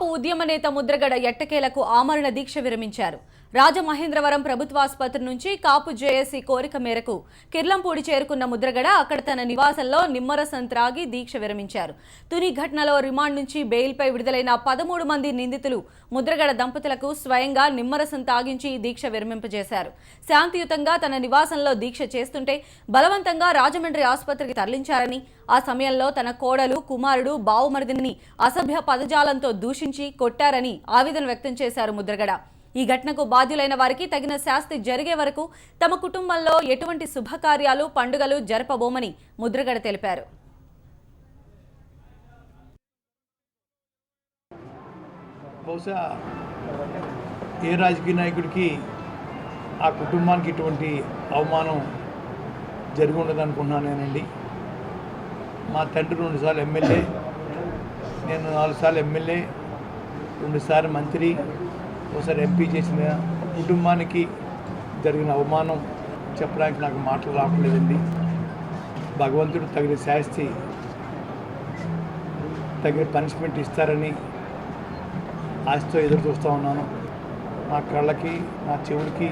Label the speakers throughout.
Speaker 1: కాపు ఉద్యమ నేత ముద్రగడ ఎట్టకేలకు ఆమరణ దీక్ష విరమించారు. రాజమహేంద్రవరం ప్రభుత్వాసుపత్రి నుంచి కాపు జేఏసీ కోరిక మేరకు కిర్లంపూడి చేరుకున్న ముద్రగడ అక్కడ తన నివాసంలో నిమ్మరసం త్రాగి దీక్ష విరమించారు. తుని ఘటనలో రిమాండ్ నుంచి బెయిల్పై విడుదలైన 13 మంది నిందితులు ముద్రగడ దంపతులకు స్వయంగా నిమ్మరసం తాగించి దీక్ష విరమింపజేశారు. శాంతియుతంగా తన నివాసంలో దీక్ష చేస్తుంటే బలవంతంగా రాజమండ్రి ఆసుపత్రికి తరలించారని, ఆ సమయంలో తన కోడలు, కుమారుడు, బావుమరిదిని అసభ్య పదజాలంతో దూషించి కొట్టారని ఆవేదన వ్యక్తం చేశారు ముద్రగడ. ఈ ఘటనకు బాధ్యులైన వారికి తగిన శాస్తి జరిగే వరకు తమ కుటుంబంలో ఎటువంటి శుభకార్యాలు, పండుగలు జరపబోమని ముద్రగడ తెలిపారు.
Speaker 2: బహుశా ఏ రాజకీయ నాయకుడికి ఆ కుటుంబానికి ఇటువంటి అవమానం జరిగి ఉండదు అనుకుంటున్నానేనండి. మా తండ్రి 2 సార్లు ఎమ్మెల్యే, నేను 4 సార్లు ఎమ్మెల్యే, 2 సార్లు మంత్రి, ఒకసారి ఎంపీ చేసిన కుటుంబానికి జరిగిన అవమానం చెప్పడానికి నాకు మాటలు రావట్లేదండి. భగవంతుడు తగిన శాస్తి, తగిన పనిష్మెంట్ ఇస్తారని ఆశతో ఎదురు చూస్తూ ఉన్నాను. నా కళ్ళకి, నా చెవులకి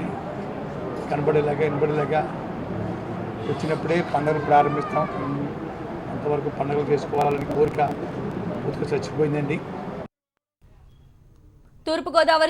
Speaker 2: వినబడేలాగా వచ్చినప్పుడే పండుగలు ప్రారంభిస్తాం. అంతవరకు పండుగలు చేసుకోవాలని కోరిక చచ్చిపోయిందండి.
Speaker 1: తూర్పుగోదావరి